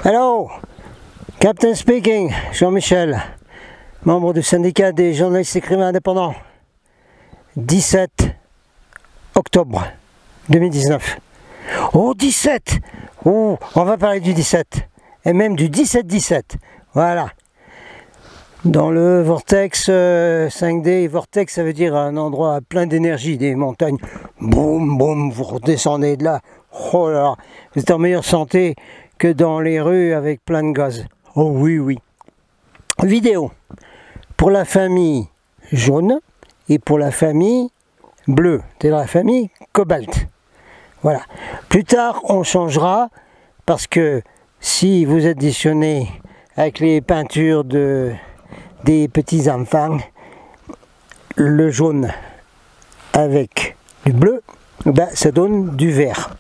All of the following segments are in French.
Hello, Captain speaking, Jean-Michel, membre du syndicat des journalistes écrivains indépendants. 17 octobre 2019. Oh, 17! Oh, on va parler du 17, et même du 17-17, voilà. Dans le vortex 5D, vortex ça veut dire un endroit plein d'énergie, des montagnes, boum boum, vous redescendez de là, oh là là, vous êtes en meilleure santé que dans les rues avec plein de gaz. Oh oui, oui. Vidéo pour la famille jaune et pour la famille bleue, c'est la famille cobalt. Voilà. Plus tard, on changera parce que si vous additionnez avec les peintures des petits enfants, le jaune avec du bleu, ben, ça donne du vert.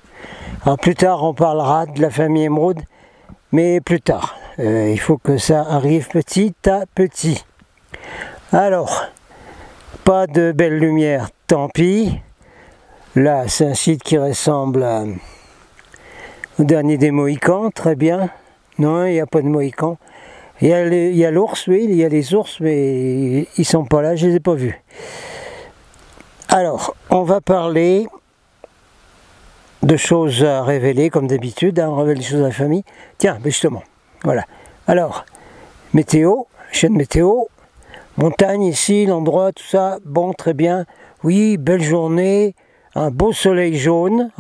Alors plus tard, on parlera de la famille émeraude, mais plus tard. Il faut que ça arrive petit à petit. Alors, pas de belle lumière, tant pis. Là, c'est un site qui ressemble au dernier des Mohicans, très bien. Non, il n'y a pas de Mohicans. Il y a l'ours, oui, il y a les ours, mais ils sont pas là, je les ai pas vus. Alors, on va parler de choses à révéler, comme d'habitude, hein, on révèle des choses à la famille. Tiens, ben justement, voilà. Alors, météo, chaîne météo, montagne ici, l'endroit, tout ça, bon, très bien. Oui, belle journée, un beau soleil jaune,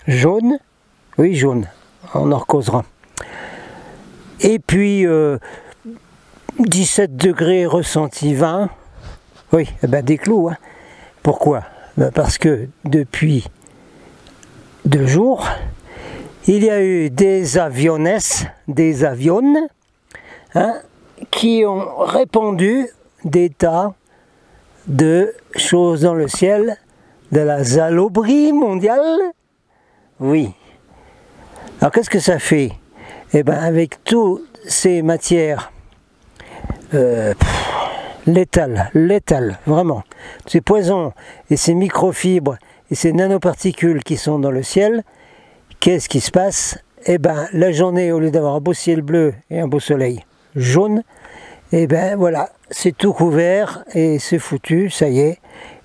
jaune, oui, jaune, on en recausera. Et puis, 17 degrés ressenti 20, oui, eh ben, des clous, hein. Pourquoi? Ben parce que depuis 2 jours, il y a eu des avions, hein, qui ont répandu des tas de choses dans le ciel, de la saloperie mondiale. Oui. Alors qu'est-ce que ça fait? Eh bien avec toutes ces matières létales, vraiment, ces poisons et ces microfibres et ces nanoparticules qui sont dans le ciel, qu'est-ce qui se passe? Eh bien la journée, au lieu d'avoir un beau ciel bleu et un beau soleil jaune, et ben voilà, c'est tout couvert et c'est foutu, ça y est.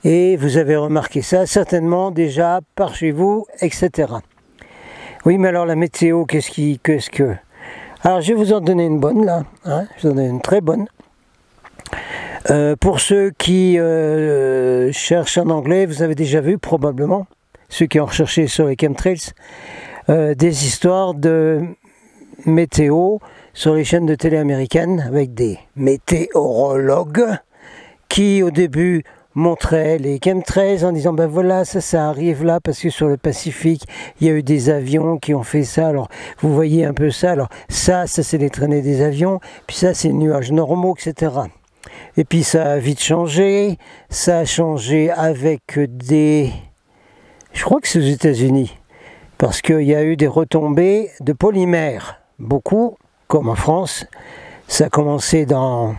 Et vous avez remarqué ça certainement déjà par chez vous, etc. Oui, mais alors la météo, qu'est-ce que... Alors je vais vous en donner une bonne là, hein, je vous en donne une très bonne. Pour ceux qui cherchent en anglais, vous avez déjà vu probablement, ceux qui ont recherché sur les chemtrails, des histoires de météo sur les chaînes de télé américaines avec des météorologues qui au début montraient les chemtrails en disant ben voilà, ça arrive là parce que sur le Pacifique il y a eu des avions qui ont fait ça, alors vous voyez un peu ça, alors ça c'est les traînées des avions, puis ça c'est les nuages normaux, etc. Et puis ça a vite changé, ça a changé avec des... je crois que c'est aux États-Unis, parce qu'il y a eu des retombées de polymères, beaucoup, comme en France. Ça a commencé dans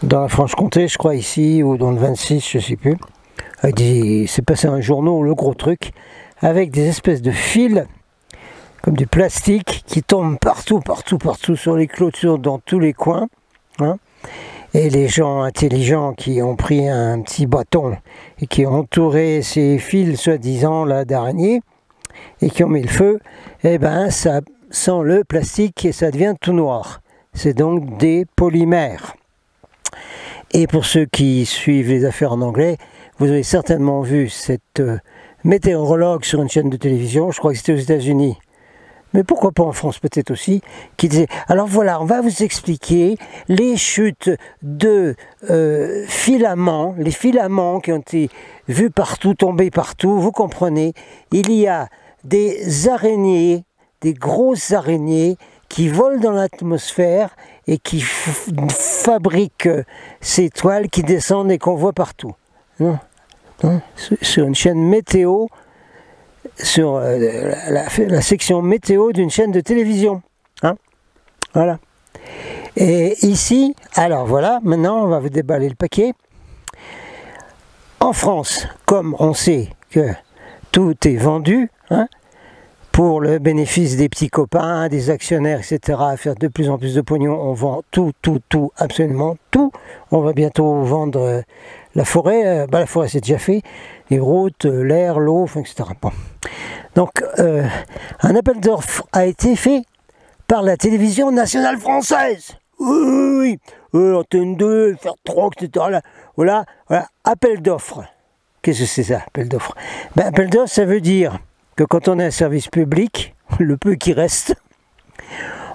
la Franche-Comté, je crois, ici, ou dans le 26, je ne sais plus. C'est passé un journaux, le gros truc, avec des espèces de fils, comme du plastique, qui tombent partout, sur les clôtures, dans tous les coins. Hein. Et les gens intelligents qui ont pris un petit bâton et qui ont entouré ces fils, soi-disant, là, d'araignée, et qui ont mis le feu, eh ben, ça sent le plastique et ça devient tout noir. C'est donc des polymères. Et pour ceux qui suivent les affaires en anglais, vous avez certainement vu cette météorologue sur une chaîne de télévision, je crois que c'était aux États-Unis, mais pourquoi pas en France peut-être aussi, qui disait, alors voilà, on va vous expliquer les chutes de filaments, les filaments qui ont été vus partout, tombés partout, vous comprenez, il y a des araignées, des grosses araignées qui volent dans l'atmosphère et qui fabriquent ces toiles qui descendent et qu'on voit partout. Non, non, sur une chaîne météo, sur la section météo d'une chaîne de télévision. Hein, voilà. Et ici, alors voilà, maintenant on va vous déballer le paquet. En France, comme on sait que tout est vendu, hein, pour le bénéfice des petits copains, des actionnaires, etc., à faire de plus en plus de pognon. On vend tout, absolument tout. On va bientôt vendre la forêt. La forêt, c'est déjà fait. Les routes, l'air, l'eau, etc. Bon. Donc, un appel d'offres a été fait par la télévision nationale française. Oui, Antenne 2, faire 3, etc. Là, voilà, appel d'offres. Qu'est-ce que c'est ça, appel d'offres? Appel d'offres, ça veut dire que quand on est un service public, le peu qui reste,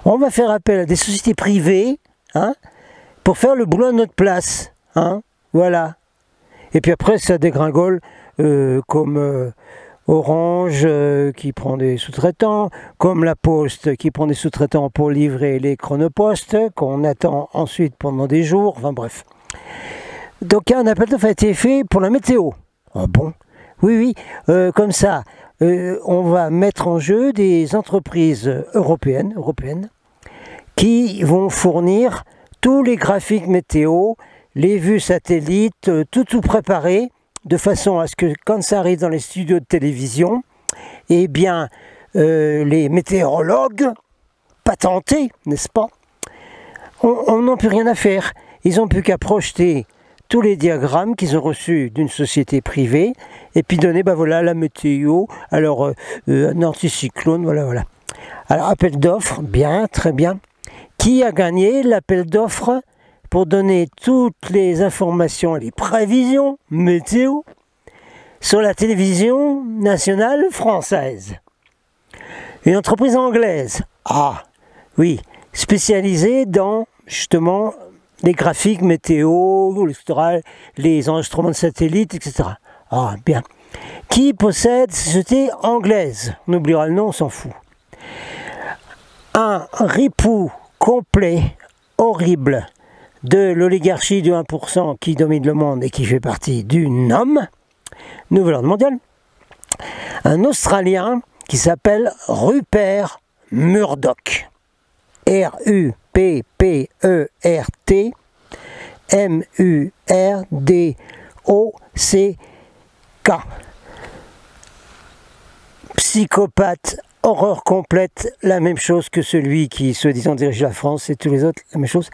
on va faire appel à des sociétés privées, hein, pour faire le boulot à notre place. Hein, voilà. Et puis après, ça dégringole comme Orange qui prend des sous-traitants, comme la Poste qui prend des sous-traitants pour livrer les chronopostes, qu'on attend ensuite pendant des jours, enfin bref. Donc un appel d'offres a été fait pour la météo. Ah bon? Oui, comme ça, on va mettre en jeu des entreprises européennes qui vont fournir tous les graphiques météo, les vues satellites, tout préparé, de façon à ce que quand ça arrive dans les studios de télévision, eh bien, les météorologues patentés, n'est-ce pas, on n'a plus rien à faire. Ils n'ont plus qu'à projeter tous les diagrammes qu'ils ont reçus d'une société privée, et puis donner, voilà, la météo, alors un anticyclone, voilà. Alors, appel d'offres, bien, très bien. Qui a gagné l'appel d'offres pour donner toutes les informations et les prévisions météo sur la télévision nationale française? Une entreprise anglaise. Ah, oui, spécialisée dans, justement, les graphiques météo, etc., les enregistrements de satellites, etc. Ah, bien. Qui possède cette société anglaise? On oubliera le nom, on s'en fout. Un ripoux complet, horrible, de l'oligarchie du 1% qui domine le monde et qui fait partie du NOM, Nouvel Ordre Mondial. Un Australien qui s'appelle Rupert Murdoch. R-U-P-P-E-R-T M-U-R-D-O-C-K. Psychopathe, horreur complète, la même chose que celui qui, soi-disant, dirige la France et tous les autres, la même chose.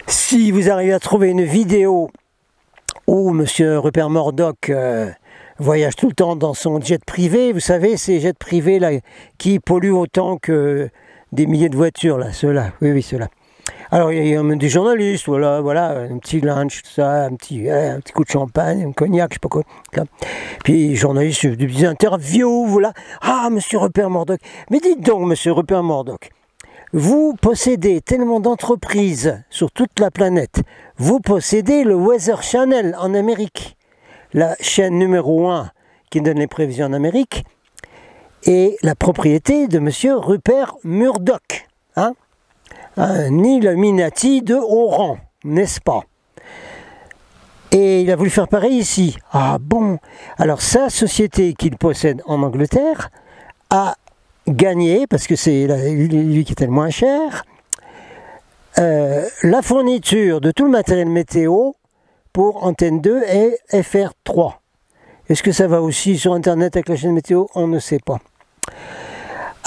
Si vous arrivez à trouver une vidéo où M. Rupert Murdoch voyage tout le temps dans son jet privé, vous savez, ces jets privés là qui polluent autant que des milliers de voitures, là, ceux-là, oui, ceux-là. Alors, il y a même des journalistes, voilà, un petit lunch, tout ça, un petit coup de champagne, un cognac, je sais pas quoi. Là. Puis, les journalistes, des interviews, voilà. Ah, monsieur Rupert Murdoch. Mais dites donc, monsieur Rupert Murdoch, vous possédez tellement d'entreprises sur toute la planète. Vous possédez le Weather Channel en Amérique, la chaîne numéro 1 qui donne les prévisions en Amérique, et la propriété de monsieur Rupert Murdoch, hein? Un Illuminati de haut rang, n'est-ce pas? Et il a voulu faire pareil ici. Ah bon? Alors sa société qu'il possède en Angleterre a gagné, parce que c'est lui qui était le moins cher, la fourniture de tout le matériel météo pour Antenne 2 et FR3. Est-ce que ça va aussi sur Internet avec la chaîne météo? On ne sait pas.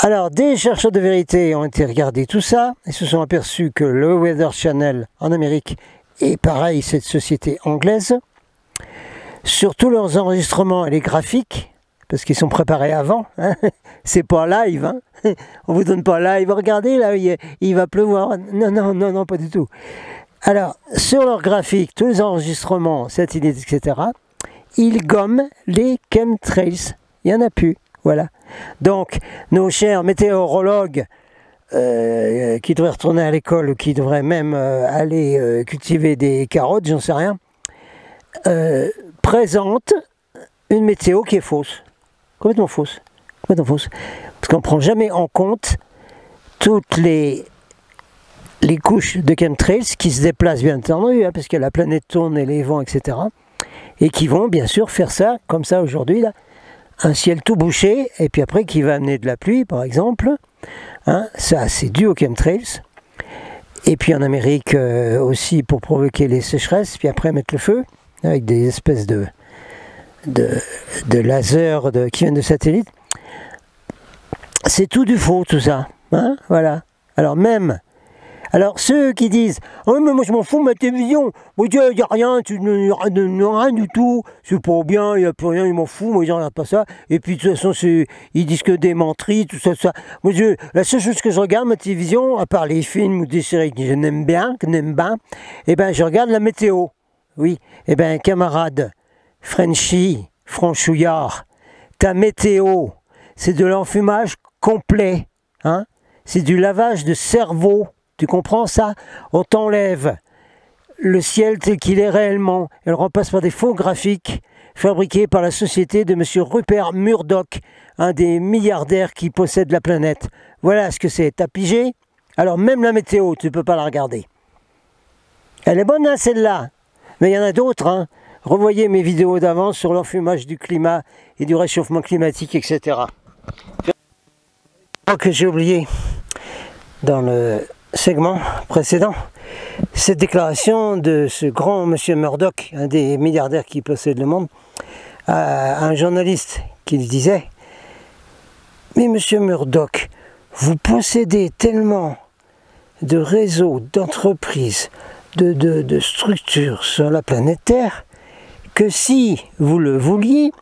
Alors, des chercheurs de vérité ont été regarder tout ça et se sont aperçus que le Weather Channel en Amérique est pareil, cette société anglaise. Sur tous leurs enregistrements et les graphiques, parce qu'ils sont préparés avant, hein, c'est pas live, hein, on vous donne pas live, regardez là, il va pleuvoir, non, pas du tout. Alors, sur leurs graphiques, tous les enregistrements, satellites, etc., ils gomment les chemtrails, il n'y en a plus. Voilà. Donc, nos chers météorologues qui devraient retourner à l'école ou qui devraient même aller cultiver des carottes, j'en sais rien, présentent une météo qui est fausse. Complètement fausse. Parce qu'on ne prend jamais en compte toutes les couches de chemtrails qui se déplacent bien entendu, hein, parce que la planète tourne et les vents, etc. Et qui vont bien sûr faire ça, comme ça aujourd'hui, là. Un ciel tout bouché, et puis après qui va amener de la pluie, par exemple. Hein, ça, c'est dû aux chemtrails. Et puis en Amérique aussi pour provoquer les sécheresses, puis après mettre le feu, avec des espèces de lasers qui viennent de satellites. c'est tout du faux tout ça. Hein, voilà. Alors ceux qui disent « Oh mais moi je m'en fous de ma télévision, moi il n'y a rien, rien du tout, c'est pas bien, il n'y a plus rien, il m'en fout, moi je regarde pas ça. » Et puis de toute façon ils disent que des menteries, tout ça, tout ça. Moi la seule chose que je regarde ma télévision, à part les films ou des séries que je n'aime bien, eh ben je regarde la météo. Oui, eh ben camarade, Frenchy, franchouillard, ta météo, c'est de l'enfumage complet, hein? C'est du lavage de cerveau. Tu comprends ça? On t'enlève le ciel tel qu'il est réellement. Et on le remplace par des faux graphiques fabriqués par la société de M. Rupert Murdoch, un des milliardaires qui possède la planète. Voilà ce que c'est. T'as pigé? Alors même la météo, tu ne peux pas la regarder. Elle est bonne, hein, celle-là. Mais il y en a d'autres. Hein. Revoyez mes vidéos d'avant sur l'enfumage du climat et du réchauffement climatique, etc. Que j'ai oublié dans le segment précédent, cette déclaration de ce grand monsieur Murdoch, un des milliardaires qui possède le monde, à un journaliste qui lui disait « Mais monsieur Murdoch, vous possédez tellement de réseaux, d'entreprises, de structures sur la planète Terre, que si vous le vouliez,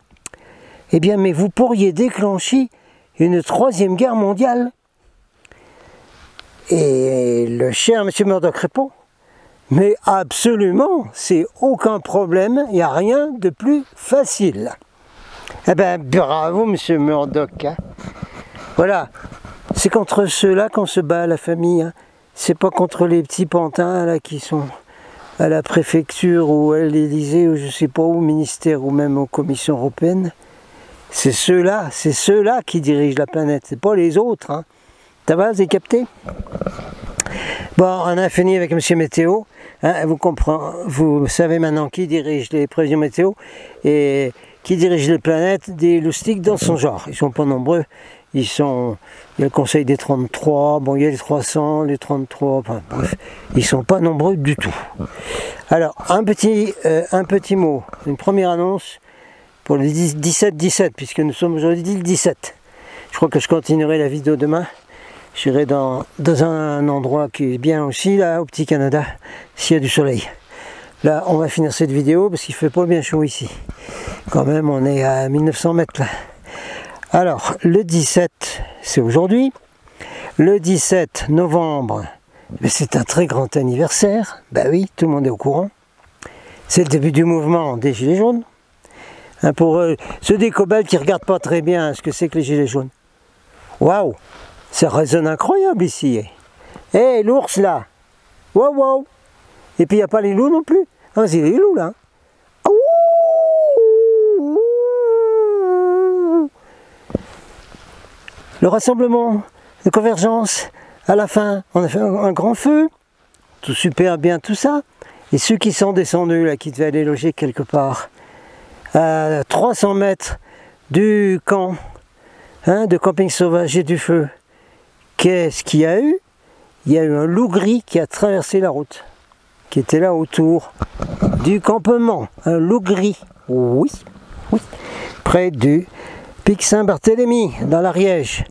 eh bien, mais vous pourriez déclencher une troisième guerre mondiale. » Et le cher M. Murdoch répond, mais absolument, c'est aucun problème, il n'y a rien de plus facile. Eh bien, bravo M. Murdoch. Hein. Voilà, c'est contre ceux-là qu'on se bat, la famille. Hein. C'est pas contre les petits pantins là qui sont à la préfecture ou à l'Élysée ou je sais pas où, au ministère ou même aux commissions européennes. C'est ceux-là qui dirigent la planète, c'est pas les autres. Hein. Ça va, vous avez capté? Bon, on a fini avec M. Météo. Hein, vous savez maintenant qui dirige les prévisions météo et qui dirige les planètes, des loustiques dans son genre. Ils sont pas nombreux. Il y a le conseil des 33, bon, il y a les 300, les 33, enfin, bref, ils sont pas nombreux du tout. Alors, un petit mot, une première annonce pour le 17-17, puisque nous sommes aujourd'hui le 17. Je crois que je continuerai la vidéo demain. J'irai dans un endroit qui est bien aussi, là, au Petit Canada, s'il y a du soleil. Là, on va finir cette vidéo parce qu'il fait pas bien chaud ici. Quand même, on est à 1900 mètres là. Alors, le 17, c'est aujourd'hui. Le 17 novembre, c'est un très grand anniversaire. Ben oui, tout le monde est au courant. C'est le début du mouvement des Gilets jaunes. Hein, pour ceux des cobayes qui ne regardent pas très bien ce que c'est que les Gilets jaunes. Waouh! Ça résonne incroyable ici. Eh, hey, l'ours là! Waouh, waouh! Et puis il n'y a pas les loups non plus. Ah, c'est les loups là. Le rassemblement de convergence, à la fin, on a fait un grand feu. Tout super bien, tout ça. Et ceux qui sont descendus là, qui devaient aller loger quelque part, à 300 mètres du camp, hein, de camping sauvage et du feu, qu'est-ce qu'il y a eu? Il y a eu un loup gris qui a traversé la route, qui était là autour du campement. Un loup gris, oui, oui, près du Pic Saint-Barthélemy, dans l'Ariège,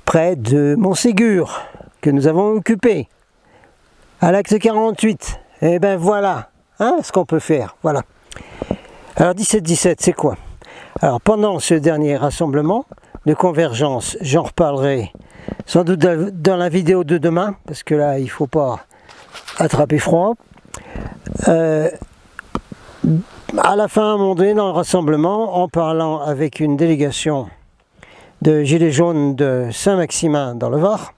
près de Montségur, que nous avons occupé, à l'acte 48. Et ben voilà, hein, ce qu'on peut faire, voilà. Alors 17-17, c'est quoi? Alors pendant ce dernier rassemblement de convergence, j'en reparlerai sans doute dans la vidéo de demain, parce que là, il ne faut pas attraper froid. À la fin, à un moment donné, dans le rassemblement, en parlant avec une délégation de Gilets jaunes de Saint-Maximin dans le Var,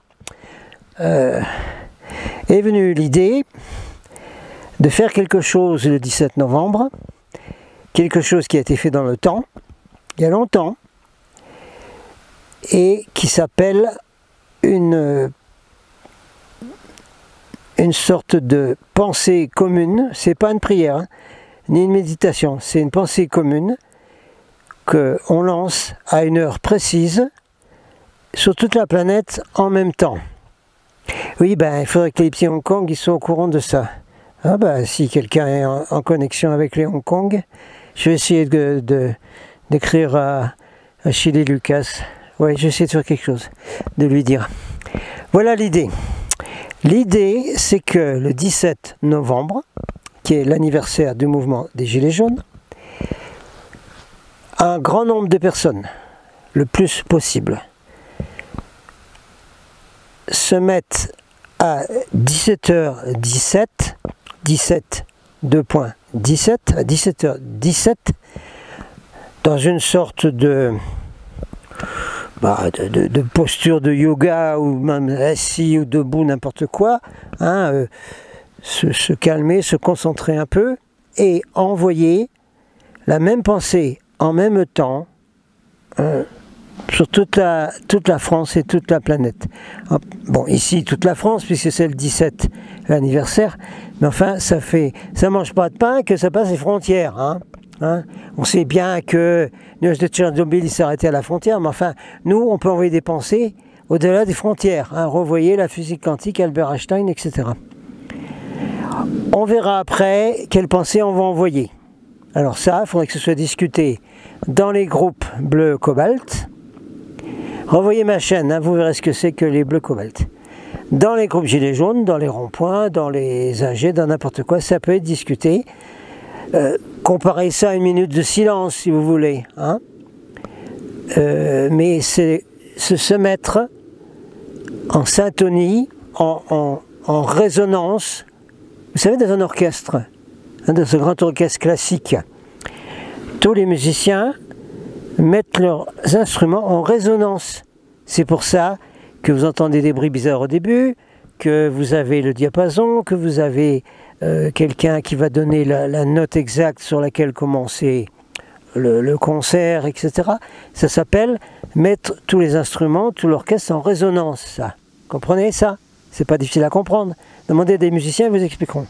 est venue l'idée de faire quelque chose le 17 novembre, quelque chose qui a été fait dans le temps, il y a longtemps, et qui s'appelle une sorte de pensée commune. C'est pas une prière, hein, ni une méditation, c'est une pensée commune qu'on lance à une heure précise sur toute la planète en même temps. Oui, ben, il faudrait que les petits Hong Kong ils soient au courant de ça. Ah ben, si quelqu'un est en connexion avec les Hong Kong, je vais essayer d'écrire à Chili Lucas Oui, j'essaie de faire quelque chose, de lui dire. Voilà l'idée. L'idée, c'est que le 17 novembre, qui est l'anniversaire du mouvement des Gilets jaunes, un grand nombre de personnes, le plus possible, se mettent à 17h17, 2.17, à 17h17, dans une sorte de posture de yoga, ou même assis ou debout, n'importe quoi, hein, se calmer, se concentrer un peu, et envoyer la même pensée en même temps sur toute la France et toute la planète. Bon, ici, toute la France, puisque c'est le 17, l'anniversaire, mais enfin, ça mange pas de pain que ça passe les frontières, hein. On sait bien que le nuage de Tchernobyl, il s'est arrêté à la frontière, mais enfin, nous, on peut envoyer des pensées au-delà des frontières, hein, revoyer la physique quantique, Albert Einstein, etc. On verra après quelles pensées on va envoyer. Alors ça, il faudrait que ce soit discuté dans les groupes bleu cobalt. Revoyez ma chaîne, hein, vous verrez ce que c'est que les bleus cobalt. Dans les groupes gilets jaunes, dans les ronds-points, dans les AG, dans n'importe quoi, ça peut être discuté. Comparez ça à une minute de silence, si vous voulez. Hein. Mais c'est se mettre en syntonie, en résonance. Vous savez, dans un orchestre, hein, dans ce grand orchestre classique, tous les musiciens mettent leurs instruments en résonance. C'est pour ça que vous entendez des bruits bizarres au début, que vous avez le diapason, que vous avez quelqu'un qui va donner la note exacte sur laquelle commencer le concert, etc. Ça s'appelle mettre tous les instruments, tout l'orchestre en résonance, ça. Comprenez ça? C'est pas difficile à comprendre. Demandez à des musiciens, ils vous expliqueront.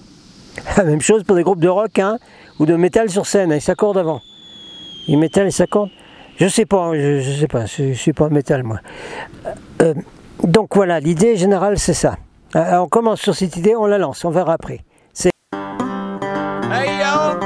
La même chose pour des groupes de rock, hein, ou de métal sur scène, ils s'accordent avant. Les métal, ils s'accordent. Je sais pas, je suis pas métal, moi. Donc voilà, l'idée générale, c'est ça. Alors, on commence sur cette idée, on la lance, on verra après. Hey y'all,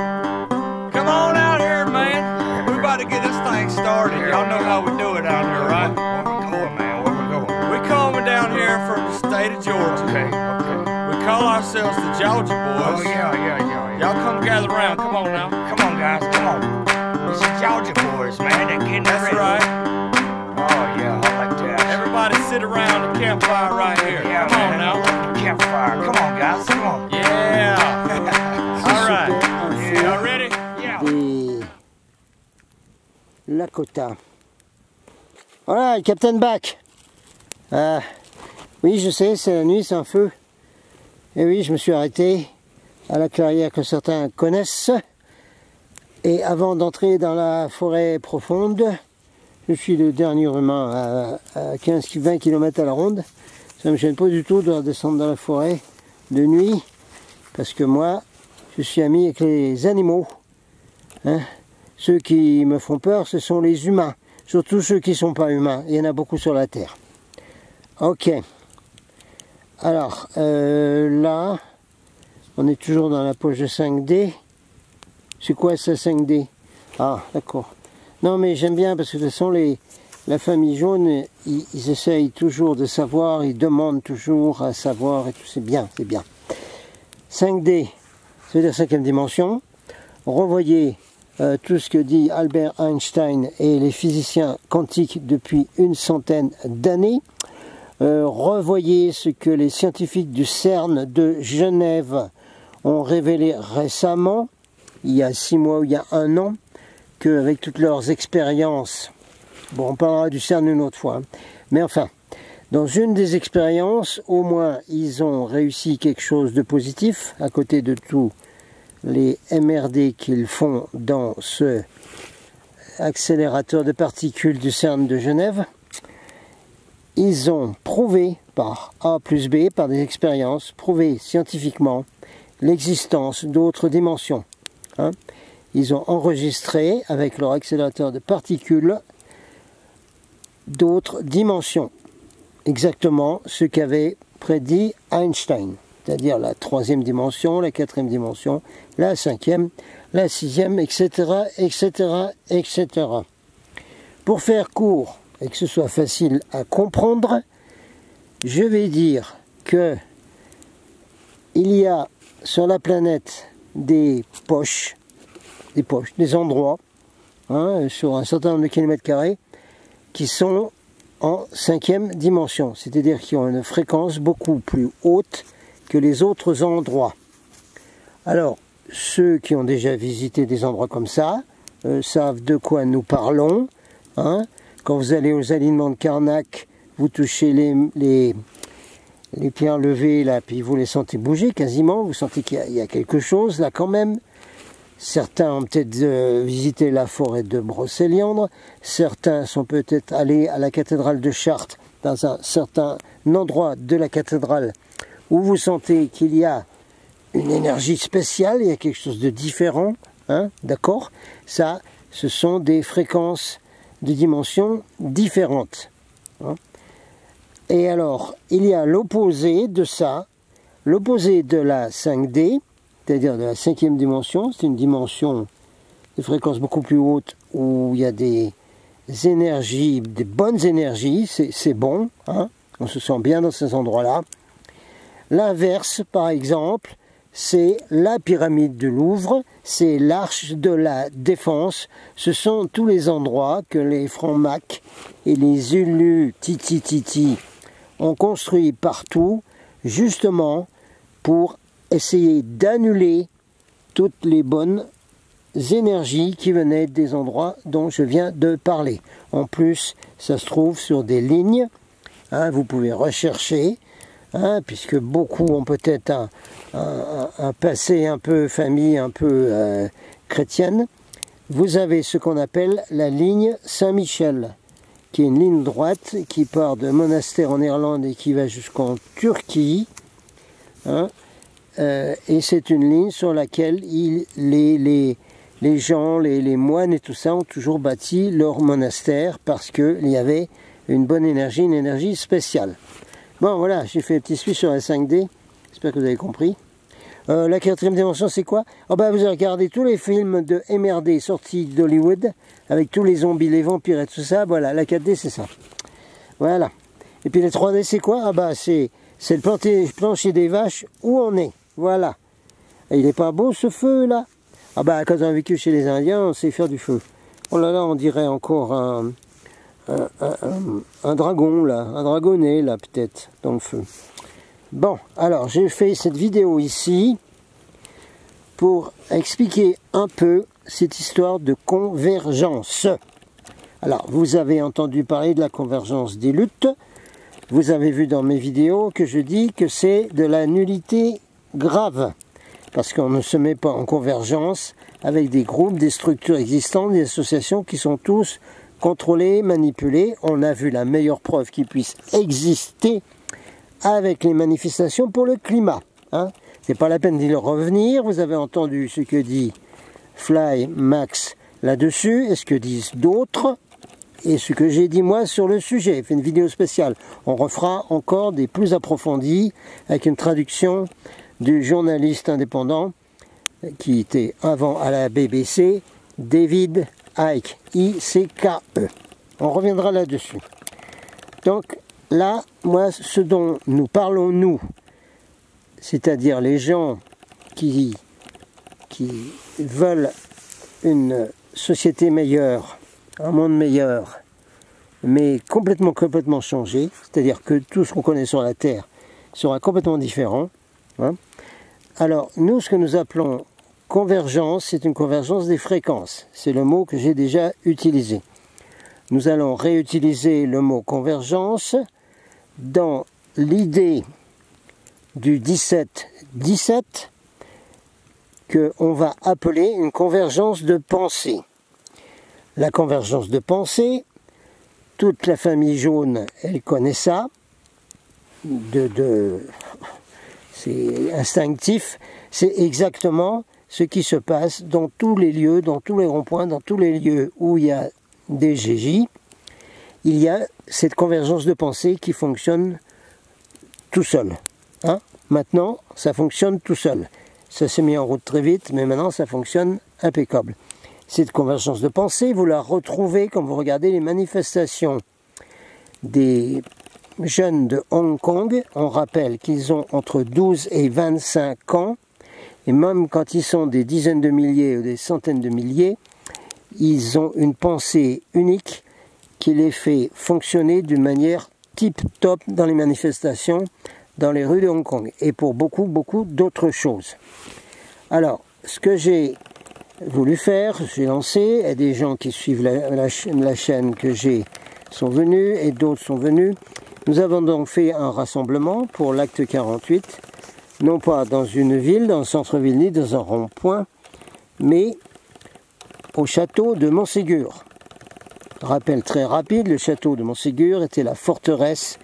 come on out here, man. We're about to get this thing started. Y'all know how we do it out here, right? Where we going, man? Where we going? We're coming down here from the state of Georgia. Okay. We call ourselves the Georgia Boys. Oh yeah. Y'all come gather around. Come on now. Come on, guys. Come on. It's the Georgia Boys, man. They're getting ready. That's right. Oh yeah, I like that. Everybody sit around the campfire right here. Yeah, come on now. Campfire. Come on, guys. Come on. Yeah. Lakota. Voilà, le Captain Back. Oui, je sais, c'est la nuit, c'est un feu. Et oui, je me suis arrêté à la clairière que certains connaissent. Et avant d'entrer dans la forêt profonde, je suis le dernier humain à 15-20 km à la ronde. Ça ne me gêne pas du tout de descendre dans la forêt de nuit, parce que moi, je suis ami avec les animaux. Hein? Ceux qui me font peur, ce sont les humains. Surtout ceux qui ne sont pas humains. Il y en a beaucoup sur la Terre. Ok. Alors, là, on est toujours dans la poche de 5D. C'est quoi ça, 5D? Ah, d'accord. Non, mais j'aime bien parce que de toute façon, la famille jaune, ils essayent toujours de savoir, ils demandent toujours à savoir, et tout. C'est bien, c'est bien. 5D, ça veut dire 5e dimension. Revoyez tout ce que dit Albert Einstein et les physiciens quantiques depuis une centaine d'années. Revoyez ce que les scientifiques du CERN de Genève ont révélé récemment, il y a 6 mois ou il y a 1 an, qu'avec toutes leurs expériences, bon, on parlera du CERN une autre fois, hein, mais enfin, dans une des expériences, au moins, ils ont réussi quelque chose de positif, à côté de tous les MRD qu'ils font dans ce accélérateur de particules du CERN de Genève. Ils ont prouvé par A plus B, par des expériences, prouvé scientifiquement l'existence d'autres dimensions. Hein. Ils ont enregistré avec leur accélérateur de particules d'autres dimensions. Exactement ce qu'avait prédit Einstein. C'est-à-dire la 3e dimension, la 4e dimension, la 5e, la 6e, etc., etc., etc. Pour faire court et que ce soit facile à comprendre, je vais dire que il y a sur la planète des poches, des endroits, hein, sur un certain nombre de kilomètres carrés, qui sont en 5e dimension, c'est-à-dire qui ont une fréquence beaucoup plus haute que les autres endroits. Alors, ceux qui ont déjà visité des endroits comme ça savent de quoi nous parlons. Hein. Quand vous allez aux alignements de Karnak, vous touchez les pierres levées, là, puis vous les sentez bouger quasiment, vous sentez qu'il y a quelque chose là quand même. Certains ont peut-être visité la forêt de Brocéliande, certains sont peut-être allés à la cathédrale de Chartres, dans un certain endroit de la cathédrale, où vous sentez qu'il y a une énergie spéciale, il y a quelque chose de différent, hein, d'accord? Ça, ce sont des fréquences de dimensions différentes. Hein. Et alors, il y a l'opposé de ça, l'opposé de la 5D, c'est-à-dire de la 5e dimension. C'est une dimension de fréquence beaucoup plus haute où il y a des énergies, des bonnes énergies, c'est bon, hein, on se sent bien dans ces endroits-là. L'inverse, par exemple, c'est la pyramide du Louvre, c'est l'arche de la Défense, ce sont tous les endroits que les Francs-Macs et les Ulus Titi ont construit partout, justement pour essayer d'annuler toutes les bonnes énergies qui venaient des endroits dont je viens de parler. En plus, ça se trouve sur des lignes, hein, vous pouvez rechercher, hein, puisque beaucoup ont peut-être un passé un peu famille, un peu chrétienne. Vous avez ce qu'on appelle la ligne Saint-Michel, qui est une ligne droite qui part de monastère en Irlande et qui va jusqu'en Turquie. Hein, et c'est une ligne sur laquelle les gens, les moines et tout ça ont toujours bâti leur monastère parce qu'il y avait une bonne énergie, une énergie spéciale. Bon voilà, j'ai fait un petit switch sur la 5D, j'espère que vous avez compris. La 4e dimension c'est quoi? Oh ben, vous avez regardé tous les films de MRD sortis d'Hollywood, avec tous les zombies, les vampires et tout ça, voilà, la 4D c'est ça. Voilà. Et puis les 3D c'est quoi? Ah ben c'est le plancher des vaches où on est, voilà. Et il n'est pas beau ce feu là? Ah ben quand on a vécu chez les Indiens, on sait faire du feu. Oh là là, on dirait encore un dragon là, un dragonnet là peut-être dans le feu. Bon, alors j'ai fait cette vidéo ici pour expliquer un peu cette histoire de convergence. Alors vous avez entendu parler de la convergence des luttes. Vous avez vu dans mes vidéos que je dis que c'est de la nullité grave. Parce qu'on ne se met pas en convergence avec des groupes, des structures existantes, des associations qui sont tous contrôlés, manipulés. On a vu la meilleure preuve qui puisse exister avec les manifestations pour le climat. Hein. C'est pas la peine d'y revenir. Vous avez entendu ce que dit Fly Max là-dessus et ce que disent d'autres. Et ce que j'ai dit moi sur le sujet. J'ai fait une vidéo spéciale. On refera encore des plus approfondis avec une traduction du journaliste indépendant qui était avant à la BBC, David Icke, I-C-K-E. On reviendra là-dessus. Donc là, moi, ce dont nous parlons, nous, c'est-à-dire les gens qui veulent une société meilleure, un monde meilleur, mais complètement changé, c'est-à-dire que tout ce qu'on connaît sur la Terre sera complètement différent. Hein. Alors, nous, ce que nous appelons convergence, c'est une convergence des fréquences. C'est le mot que j'ai déjà utilisé. Nous allons réutiliser le mot convergence dans l'idée du 17-17 qu'on va appeler une convergence de pensée. La convergence de pensée, toute la famille jaune, elle connaît ça, c'est instinctif, c'est exactement ce qui se passe dans tous les lieux, dans tous les ronds-points, dans tous les lieux où il y a des GJ, il y a cette convergence de pensée qui fonctionne tout seul. Hein? Maintenant, ça fonctionne tout seul. Ça s'est mis en route très vite, mais maintenant ça fonctionne impeccable. Cette convergence de pensée, vous la retrouvez quand vous regardez les manifestations des jeunes de Hong Kong. On rappelle qu'ils ont entre 12 et 25 ans. Et même quand ils sont des dizaines de milliers ou des centaines de milliers, ils ont une pensée unique qui les fait fonctionner d'une manière tip-top dans les manifestations, dans les rues de Hong Kong, et pour beaucoup, beaucoup d'autres choses. Alors, ce que j'ai voulu faire, j'ai lancé, et des gens qui suivent la chaîne que j'ai sont venus, et d'autres sont venus. Nous avons donc fait un rassemblement pour l'acte 48, non pas dans une ville, dans le centre-ville, ni dans un rond-point, mais au château de Montségur. Rappel très rapide, le château de Montségur était la forteresse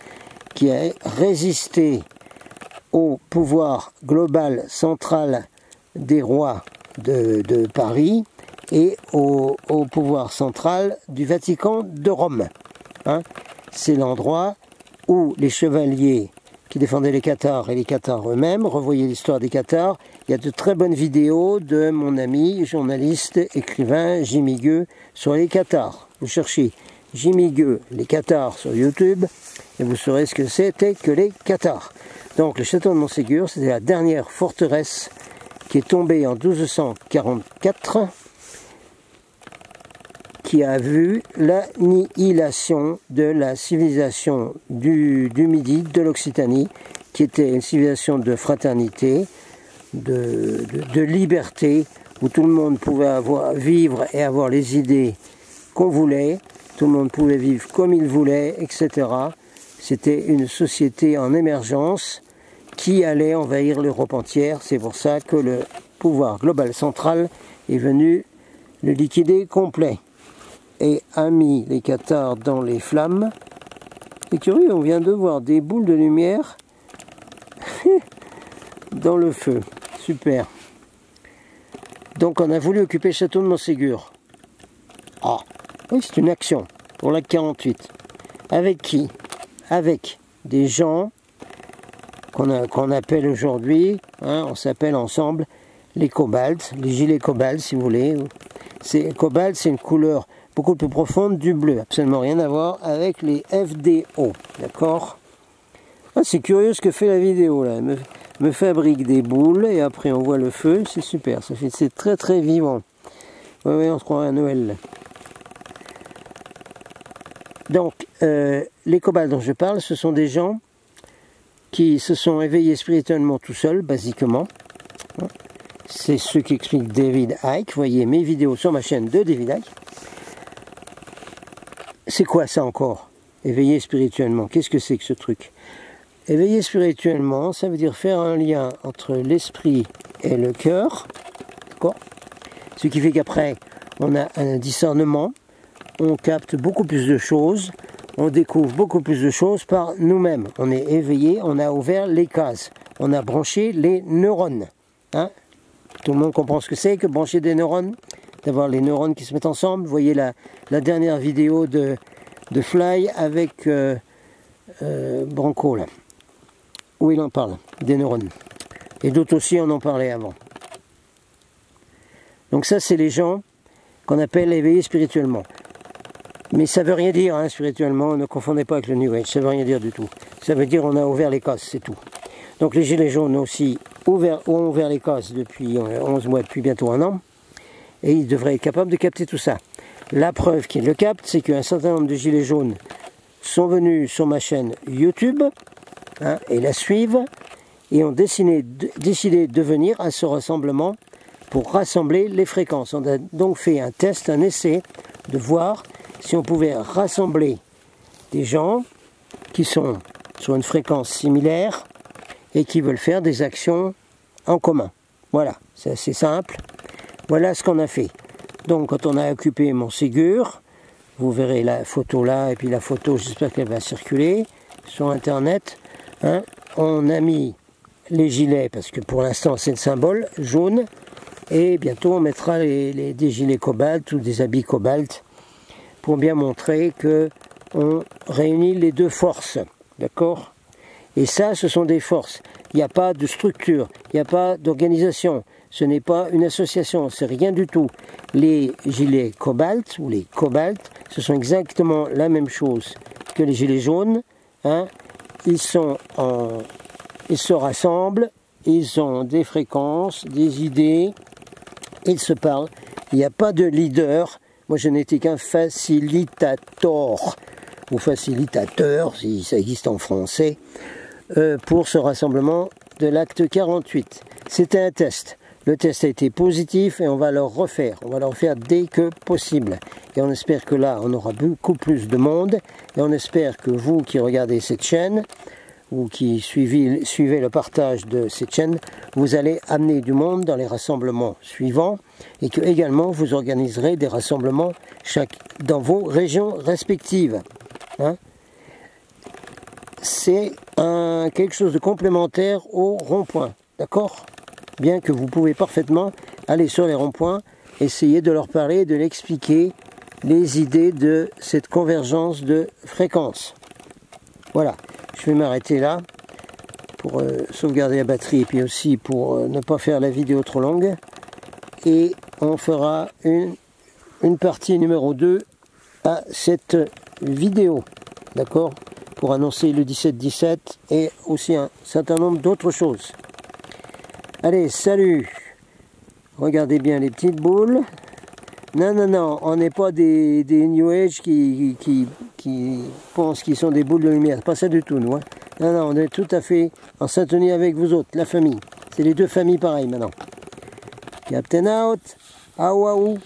qui a résisté au pouvoir global central des rois de Paris et au pouvoir central du Vatican de Rome. Hein, c'est l'endroit où les chevaliers qui défendaient les Cathares et les Cathares eux-mêmes, revoyez l'histoire des Cathares, il y a de très bonnes vidéos de mon ami, journaliste, écrivain Jimmy Gueux sur les Cathares. Vous cherchez Jimmy Gueux, les Cathares sur YouTube, et vous saurez ce que c'était que les Cathares. Donc le château de Montségur, c'était la dernière forteresse qui est tombée en 1244, qui a vu l'annihilation de la civilisation du Midi, de l'Occitanie, qui était une civilisation de fraternité, de liberté, où tout le monde pouvait vivre et avoir les idées qu'on voulait, tout le monde pouvait vivre comme il voulait, etc. C'était une société en émergence qui allait envahir l'Europe entière. C'est pour ça que le pouvoir global central est venu le liquider complet et a mis les Cathares dans les flammes. C'est curieux, on vient de voir des boules de lumière dans le feu. Super. Donc on a voulu occuper le château de Montségur. Ah, oui, c'est une action pour l'acte 48. Avec qui? Avec des gens qu'on appelle aujourd'hui, hein, on s'appelle ensemble les cobaltes, les gilets cobalt si vous voulez. Cobalt, c'est une couleur beaucoup plus profonde du bleu, absolument rien à voir avec les FDO, d'accord? Ah, c'est curieux ce que fait la vidéo là, elle me fabrique des boules et après on voit le feu, c'est super, c'est très très vivant. Oui, on se croirait à Noël là. Donc, les cobaltes dont je parle, ce sont des gens qui se sont éveillés spirituellement tout seuls, basiquement. C'est ce qu'explique David Icke. Voyez mes vidéos sur ma chaîne de David Icke. C'est quoi ça encore? Éveiller spirituellement. Qu'est-ce que c'est que ce truc? Éveiller spirituellement, ça veut dire faire un lien entre l'esprit et le cœur. D'accord? Ce qui fait qu'après, on a un discernement, on capte beaucoup plus de choses, on découvre beaucoup plus de choses par nous-mêmes. On est éveillé, on a ouvert les cases, on a branché les neurones. Hein? Tout le monde comprend ce que c'est que brancher des neurones? D'avoir les neurones qui se mettent ensemble. Vous voyez la dernière vidéo de Fly avec Branco, là, où il en parle, des neurones. Et d'autres aussi en ont parlé avant. Donc ça, c'est les gens qu'on appelle éveillés spirituellement. Mais ça ne veut rien dire, hein, spirituellement, ne confondez pas avec le New Age, ça ne veut rien dire du tout. Ça veut dire on a ouvert les cases, c'est tout. Donc les Gilets jaunes aussi ont ouvert les cases depuis 11 mois, depuis bientôt 1 an. Et ils devraient être capables de capter tout ça. La preuve qu'ils le captent, c'est qu'un certain nombre de Gilets jaunes sont venus sur ma chaîne YouTube, hein, et la suivent, et ont décidé de venir à ce rassemblement pour rassembler les fréquences. On a donc fait un test, un essai, de voir si on pouvait rassembler des gens qui sont sur une fréquence similaire et qui veulent faire des actions en commun. Voilà, c'est assez simple. Voilà ce qu'on a fait. Donc quand on a occupé Montségur, vous verrez la photo là, et puis la photo, j'espère qu'elle va circuler sur internet. Hein, on a mis les gilets, parce que pour l'instant c'est le symbole, jaune, et bientôt on mettra des gilets cobalt ou des habits cobalt, pour bien montrer que on réunit les deux forces, d'accord? Et ça, ce sont des forces. Il n'y a pas de structure, il n'y a pas d'organisation. Ce n'est pas une association, c'est rien du tout. Les gilets cobalt ou les cobaltes, ce sont exactement la même chose que les gilets jaunes, hein, ils se rassemblent, ils ont des fréquences, des idées, ils se parlent. Il n'y a pas de leader. Moi, je n'étais qu'un facilitateur, ou facilitateur, si ça existe en français, pour ce rassemblement de l'acte 48. C'était un test. Le test a été positif et on va le refaire. On va le refaire dès que possible. Et on espère que là, on aura beaucoup plus de monde. Et on espère que vous qui regardez cette chaîne, ou qui suivez le partage de cette chaîne, vous allez amener du monde dans les rassemblements suivants. Et que également, vous organiserez des rassemblements dans vos régions respectives. Hein? C'est quelque chose de complémentaire au rond-point. D'accord ? Bien que vous pouvez parfaitement aller sur les ronds-points, essayer de leur parler, de l'expliquer, les idées de cette convergence de fréquences. Voilà, je vais m'arrêter là pour sauvegarder la batterie et puis aussi pour ne pas faire la vidéo trop longue. Et on fera une partie numéro 2 à cette vidéo, d'accord ? Pour annoncer le 17-17 et aussi un certain nombre d'autres choses. Allez, salut! Regardez bien les petites boules. Non, non, non, on n'est pas des New Age qui pensent qu'ils sont des boules de lumière. Pas ça du tout, nous. Hein. Non, non, on est tout à fait en syntonie avec vous autres, la famille. C'est les deux familles pareilles maintenant. Captain out. Aouaou.